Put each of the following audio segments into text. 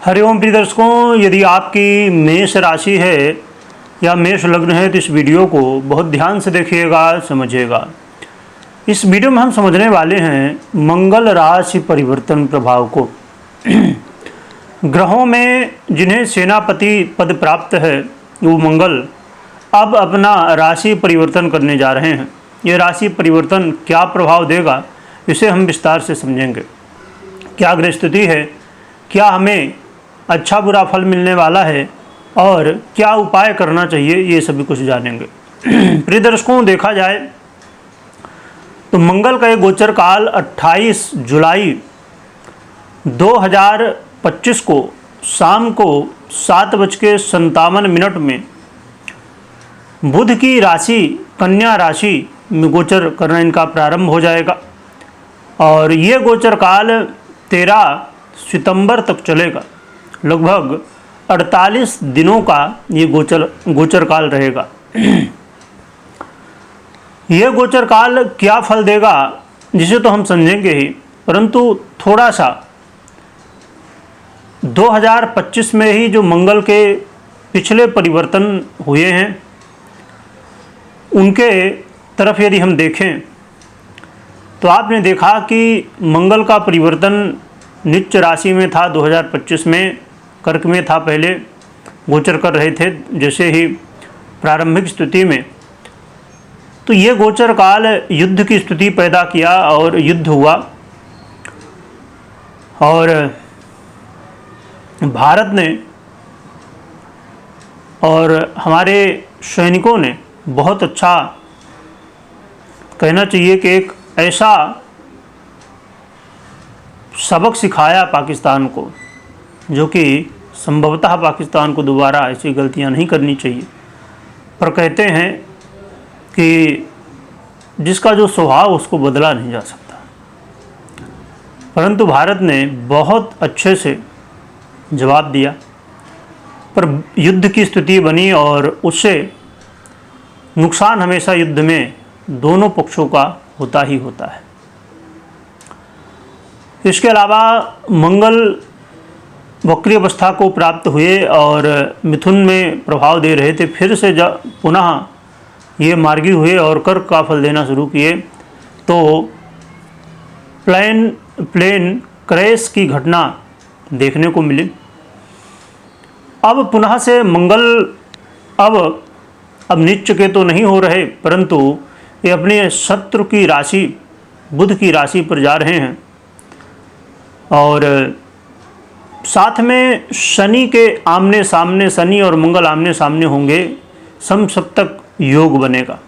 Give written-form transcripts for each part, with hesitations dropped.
हरिओम प्रिय दर्शकों, यदि आपकी मेष राशि है या मेष लग्न है तो इस वीडियो को बहुत ध्यान से देखिएगा, समझिएगा। इस वीडियो में हम समझने वाले हैं मंगल राशि परिवर्तन प्रभाव को। ग्रहों में जिन्हें सेनापति पद प्राप्त है वो मंगल अब अपना राशि परिवर्तन करने जा रहे हैं। ये राशि परिवर्तन क्या प्रभाव देगा इसे हम विस्तार से समझेंगे। क्या ग्रह स्थिति है, क्या हमें अच्छा बुरा फल मिलने वाला है और क्या उपाय करना चाहिए, ये सभी कुछ जानेंगे। प्रिय दर्शकों, देखा जाए तो मंगल का ये गोचर काल 28 जुलाई 2025 को शाम को 7:57 में बुध की राशि कन्या राशि में गोचर करना इनका प्रारंभ हो जाएगा और ये गोचर काल 13 सितंबर तक चलेगा। लगभग 48 दिनों का ये गोचर काल रहेगा। यह गोचर काल क्या फल देगा जिसे तो हम समझेंगे ही, परंतु थोड़ा सा 2025 में ही जो मंगल के पिछले परिवर्तन हुए हैं उनके तरफ यदि हम देखें तो आपने देखा कि मंगल का परिवर्तन नीच राशि में था 2025 में, कर्क में था, पहले गोचर कर रहे थे जैसे ही प्रारंभिक स्थिति में। तो ये गोचर काल युद्ध की स्थिति पैदा किया और युद्ध हुआ और भारत ने और हमारे सैनिकों ने बहुत अच्छा, कहना चाहिए कि एक ऐसा सबक सिखाया पाकिस्तान को जो कि संभवतः पाकिस्तान को दोबारा ऐसी गलतियां नहीं करनी चाहिए। पर कहते हैं कि जिसका जो स्वभाव उसको बदला नहीं जा सकता, परंतु भारत ने बहुत अच्छे से जवाब दिया। पर युद्ध की स्थिति बनी और उससे नुकसान हमेशा युद्ध में दोनों पक्षों का होता ही होता है। इसके अलावा मंगल वक्री अवस्था को प्राप्त हुए और मिथुन में प्रभाव दे रहे थे, फिर से जब पुनः ये मार्गी हुए और कर्क का फल देना शुरू किए तो प्लेन क्रैश की घटना देखने को मिली। अब पुनः से मंगल अब नीच के तो नहीं हो रहे, परंतु ये अपने शत्रु की राशि बुध की राशि पर जा रहे हैं और साथ में शनि के आमने सामने, शनि और मंगल आमने सामने होंगे, समसप्तक योग बनेगा।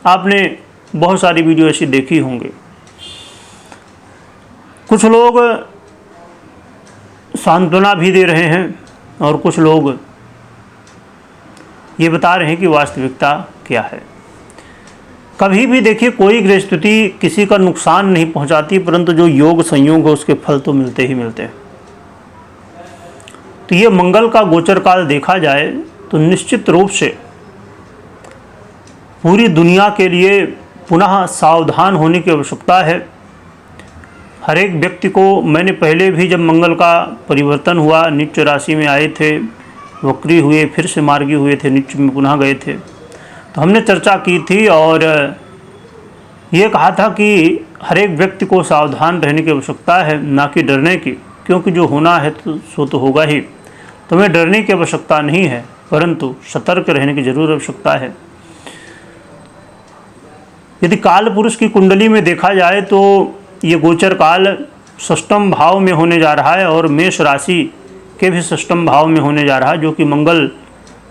आपने बहुत सारी वीडियो ऐसी देखी होंगे। कुछ लोग सांत्वना भी दे रहे हैं और कुछ लोग ये बता रहे हैं कि वास्तविकता क्या है। कभी भी देखिए, कोई ग्रह स्थिति किसी का नुकसान नहीं पहुंचाती, परंतु जो योग संयोग है उसके फल तो मिलते ही मिलते हैं। तो ये मंगल का गोचर काल देखा जाए तो निश्चित रूप से पूरी दुनिया के लिए पुनः सावधान होने की आवश्यकता है। हर एक व्यक्ति को, मैंने पहले भी जब मंगल का परिवर्तन हुआ, नीच राशि में आए थे, वक्री हुए, फिर से मार्गी हुए थे, नीच में पुनः गए थे, तो हमने चर्चा की थी और ये कहा था कि हर एक व्यक्ति को सावधान रहने की आवश्यकता है, ना कि डरने की, क्योंकि जो होना है तो सो तो होगा ही। तुम्हें डरने की आवश्यकता नहीं है, परंतु सतर्क रहने की जरूर आवश्यकता है। यदि काल पुरुष की कुंडली में देखा जाए तो ये गोचर काल षष्ठम भाव में होने जा रहा है और मेष राशि के भी षष्ठम भाव में होने जा रहा है, जो कि मंगल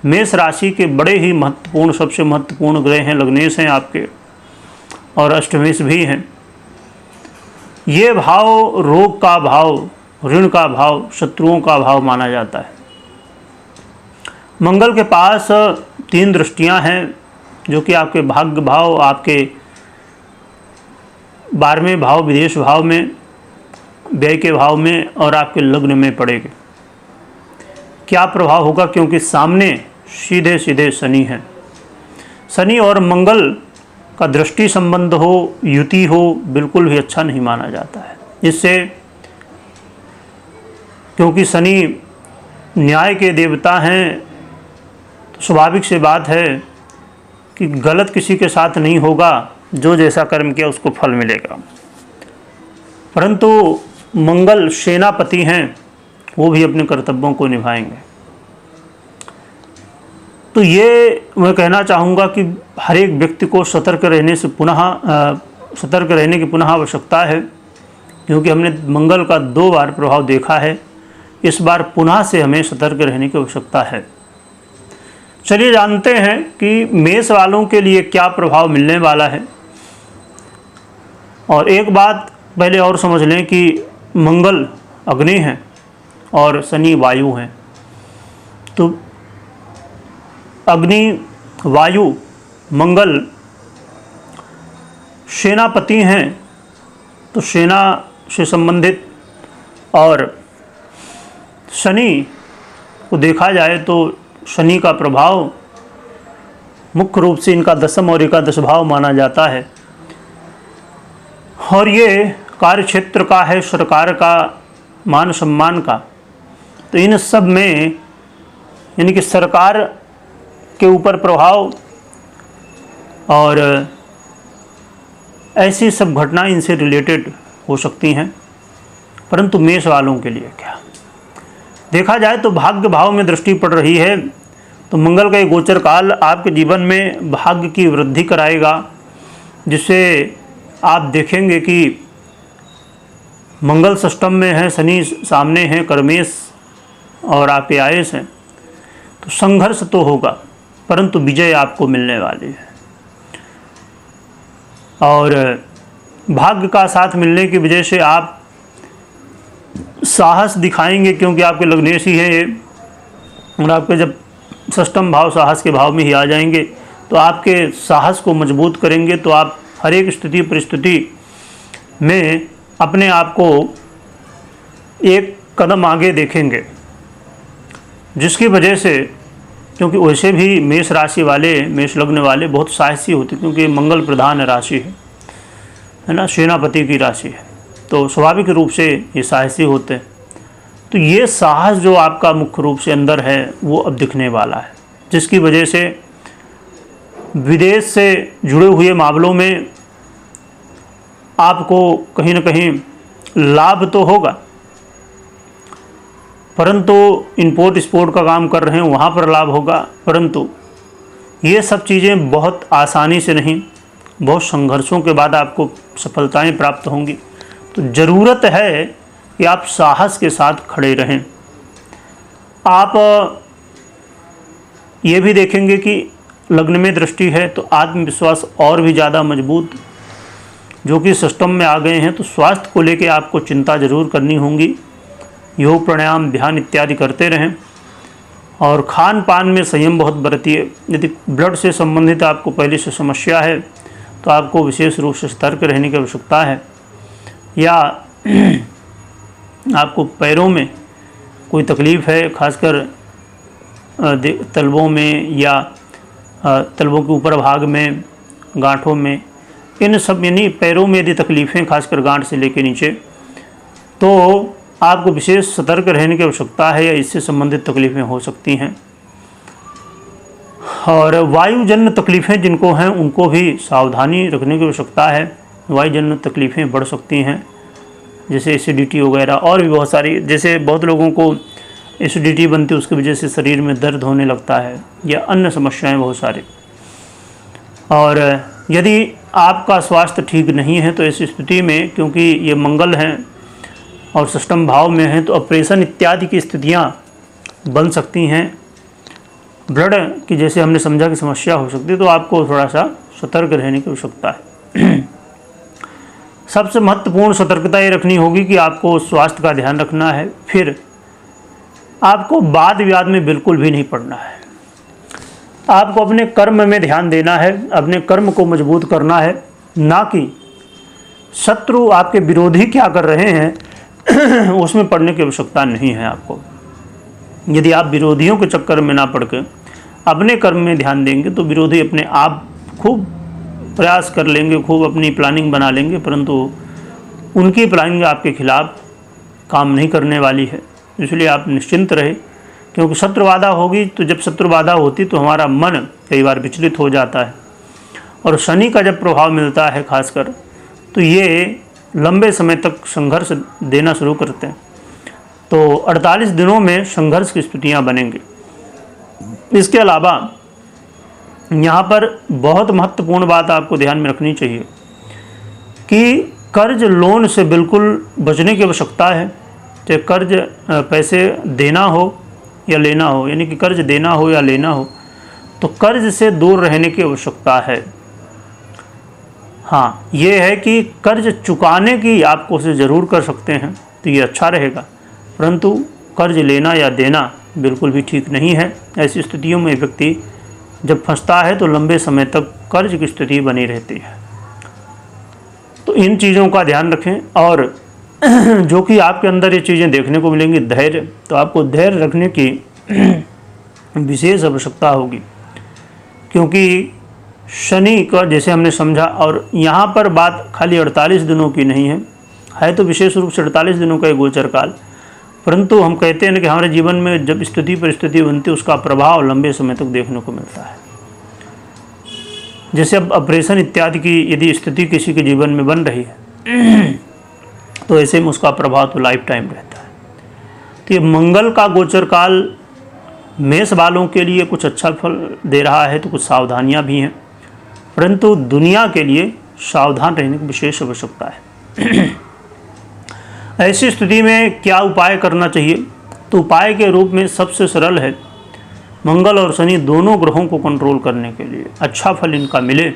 मेष राशि के बड़े ही महत्वपूर्ण, सबसे महत्वपूर्ण ग्रह हैं, लग्नेश हैं आपके और अष्टमेश भी हैं। ये भाव रोग का भाव, ऋण का भाव, शत्रुओं का भाव माना जाता है। मंगल के पास 3 दृष्टियां हैं जो कि आपके भाग्य भाव, आपके 12वें भाव विदेश भाव में, व्यय के भाव में और आपके लग्न में पड़ेगी। क्या प्रभाव होगा, क्योंकि सामने सीधे सीधे शनि है। शनि और मंगल का दृष्टि संबंध हो, युति हो, बिल्कुल भी अच्छा नहीं माना जाता है। इससे क्योंकि शनि न्याय के देवता हैं, तो स्वाभाविक सी बात है कि गलत किसी के साथ नहीं होगा, जो जैसा कर्म किया उसको फल मिलेगा। परंतु मंगल सेनापति हैं, वो भी अपने कर्तव्यों को निभाएंगे। तो ये मैं कहना चाहूँगा कि हर एक व्यक्ति को सतर्क रहने की पुनः आवश्यकता है, क्योंकि हमने मंगल का 2 बार प्रभाव देखा है। इस बार पुनः से हमें सतर्क रहने की आवश्यकता है। चलिए जानते हैं कि मेष वालों के लिए क्या प्रभाव मिलने वाला है। और एक बात पहले और समझ लें कि मंगल अग्नि हैं और शनि वायु हैं। तो अग्नि, वायु, मंगल सेनापति हैं, तो सेना से संबंधित, और शनि को देखा जाए तो शनि का प्रभाव मुख्य रूप से इनका 10म और एकादश भाव माना जाता है। और ये कार्य क्षेत्र का है, सरकार का, मान सम्मान का। तो इन सब में यानी कि सरकार के ऊपर प्रभाव और ऐसी सब घटनाएं इनसे रिलेटेड हो सकती हैं। परंतु मेष वालों के लिए क्या देखा जाए तो भाग्य भाव में दृष्टि पड़ रही है, तो मंगल का ये गोचर काल आपके जीवन में भाग्य की वृद्धि कराएगा, जिससे आप देखेंगे कि मंगल षष्टम में है, शनि सामने है, कर्मेश और आप आयस हैं। तो संघर्ष तो होगा, परंतु विजय आपको मिलने वाली है। और भाग्य का साथ मिलने की वजह से आप साहस दिखाएंगे, क्योंकि आपके लग्नेश ही है ये, और आपके जब षष्टम भाव साहस के भाव में ही आ जाएंगे तो आपके साहस को मजबूत करेंगे। तो आप हर एक स्थिति परिस्थिति में अपने आप को एक कदम आगे देखेंगे, जिसकी वजह से, क्योंकि वैसे भी मेष राशि वाले, मेष लग्न वाले बहुत साहसी होते, क्योंकि मंगल प्रधान राशि है ना, सेनापति की राशि है, तो स्वाभाविक रूप से ये साहसी होते हैं। तो ये साहस जो आपका मुख्य रूप से अंदर है वो अब दिखने वाला है, जिसकी वजह से विदेश से जुड़े हुए मामलों में आपको कहीं ना कहीं लाभ तो होगा, परंतु इंपोर्ट एक्सपोर्ट का काम कर रहे हैं वहाँ पर लाभ होगा। परंतु ये सब चीज़ें बहुत आसानी से नहीं, बहुत संघर्षों के बाद आपको सफलताएं प्राप्त होंगी। तो ज़रूरत है कि आप साहस के साथ खड़े रहें। आप ये भी देखेंगे कि लग्न में दृष्टि है तो आत्मविश्वास और भी ज़्यादा मजबूत, जो कि सिस्टम में आ गए हैं। तो स्वास्थ्य को लेकर आपको चिंता ज़रूर करनी होगी। योग प्राणायाम ध्यान इत्यादि करते रहें और खान पान में संयम बहुत बरतिए। यदि ब्लड से संबंधित आपको पहले से समस्या है तो आपको विशेष रूप से सतर्क रहने की आवश्यकता है। या आपको पैरों में कोई तकलीफ़ है, खासकर तलवों में या तलवों के ऊपर भाग में, गांठों में, इन सब यानी पैरों में यदि तकलीफ़ें खासकर गांठ से लेकर नीचे, तो आपको विशेष सतर्क रहने की आवश्यकता है या इससे संबंधित तकलीफ़ें हो सकती हैं। और वायुजन्य तकलीफ़ें जिनको हैं उनको भी सावधानी रखने की आवश्यकता है। वायुजन्य तकलीफ़ें बढ़ सकती हैं, जैसे एसिडिटी वगैरह, और भी बहुत सारी, जैसे बहुत लोगों को एसिडिटी बनती है उसकी वजह से शरीर में दर्द होने लगता है, या अन्य समस्याएं बहुत सारी। और यदि आपका स्वास्थ्य ठीक नहीं है तो इस स्थिति में, क्योंकि ये मंगल हैं और षष्टम भाव में हैं, तो ऑपरेशन इत्यादि की स्थितियां बन सकती हैं। ब्लड की जैसे हमने समझा कि समस्या हो सकती है, तो आपको थोड़ा सा सतर्क रहने की आवश्यकता है। सबसे महत्वपूर्ण सतर्कता ये रखनी होगी कि आपको स्वास्थ्य का ध्यान रखना है। फिर आपको वाद विवाद में बिल्कुल भी नहीं पड़ना है। आपको अपने कर्म में ध्यान देना है, अपने कर्म को मजबूत करना है, ना कि शत्रु आपके विरोधी क्या कर रहे हैं उसमें पड़ने की आवश्यकता नहीं है आपको। यदि आप विरोधियों के चक्कर में ना पड़ के अपने कर्म में ध्यान देंगे तो विरोधी अपने आप खूब प्रयास कर लेंगे, खूब अपनी प्लानिंग बना लेंगे, परंतु उनकी प्लानिंग आपके खिलाफ काम नहीं करने वाली है। इसलिए आप निश्चिंत रहे क्योंकि शत्रु बाधा होगी तो जब शत्रु बाधा होती तो हमारा मन कई बार विचलित हो जाता है, और शनि का जब प्रभाव मिलता है खासकर तो ये लंबे समय तक संघर्ष देना शुरू करते हैं। तो 48 दिनों में संघर्ष की स्थितियाँ बनेंगी। इसके अलावा यहाँ पर बहुत महत्वपूर्ण बात आपको ध्यान में रखनी चाहिए कि कर्ज लोन से बिल्कुल बचने की आवश्यकता है। चाहे कर्ज पैसे देना हो या लेना हो, यानी कि कर्ज देना हो या लेना हो, तो कर्ज से दूर रहने की आवश्यकता है। हाँ, ये है कि कर्ज चुकाने की आप कोशिश ज़रूर कर सकते हैं तो ये अच्छा रहेगा, परंतु कर्ज लेना या देना बिल्कुल भी ठीक नहीं है। ऐसी स्थितियों में व्यक्ति जब फंसता है तो लंबे समय तक कर्ज की स्थिति बनी रहती है। तो इन चीज़ों का ध्यान रखें, और जो कि आपके अंदर ये चीज़ें देखने को मिलेंगी, धैर्य, तो आपको धैर्य रखने की विशेष आवश्यकता होगी, क्योंकि शनि का जैसे हमने समझा, और यहाँ पर बात खाली 48 दिनों की नहीं है तो विशेष रूप से 48 दिनों का एक गोचर काल, परंतु हम कहते हैं कि हमारे जीवन में जब स्थिति परिस्थिति बनती है उसका प्रभाव लंबे समय तक देखने को मिलता है। जैसे अब ऑपरेशन इत्यादि की यदि स्थिति किसी के जीवन में बन रही है तो ऐसे में उसका प्रभाव तो लाइफ टाइम रहता है। तो ये मंगल का गोचर काल मेष वालों के लिए कुछ अच्छा फल दे रहा है तो कुछ सावधानियां भी हैं, परंतु दुनिया के लिए सावधान रहने की विशेष आवश्यकता है। ऐसी स्थिति में क्या उपाय करना चाहिए? तो उपाय के रूप में सबसे सरल है मंगल और शनि दोनों ग्रहों को कंट्रोल करने के लिए अच्छा फल इनका मिले,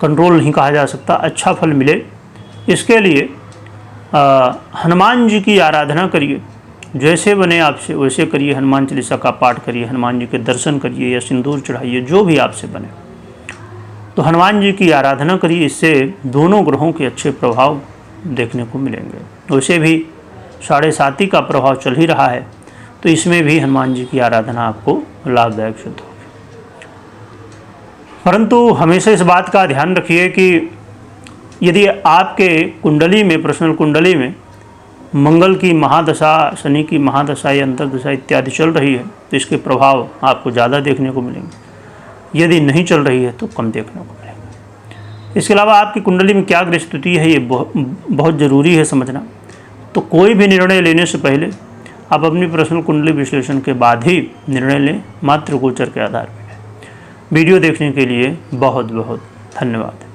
कंट्रोल नहीं कहा जा सकता, अच्छा फल मिले, इसके लिए हनुमान जी की आराधना करिए। जैसे बने आपसे वैसे करिए, हनुमान चालीसा का पाठ करिए, हनुमान जी के दर्शन करिए या सिंदूर चढ़ाइए, जो भी आपसे बने। तो हनुमान जी की आराधना करिए, इससे दोनों ग्रहों के अच्छे प्रभाव देखने को मिलेंगे। वैसे भी 7.5 का प्रभाव चल ही रहा है, तो इसमें भी हनुमान जी की आराधना आपको लाभदायक सिद्ध होगी। परंतु हमेशा इस बात का ध्यान रखिए कि यदि आपके कुंडली में, पर्सनल कुंडली में मंगल की महादशा, शनि की महादशा या अंतर्दशा इत्यादि चल रही है तो इसके प्रभाव आपको ज़्यादा देखने को मिलेंगे। यदि नहीं चल रही है तो कम देखने को मिलेंगे। इसके अलावा आपकी कुंडली में क्या ग्रह स्थिति है ये बहुत ज़रूरी है समझना। तो कोई भी निर्णय लेने से पहले आप अपनी पर्सनल कुंडली विश्लेषण के बाद ही निर्णय लें, मात्र गोचर के आधार पर। वीडियो देखने के लिए बहुत बहुत धन्यवाद।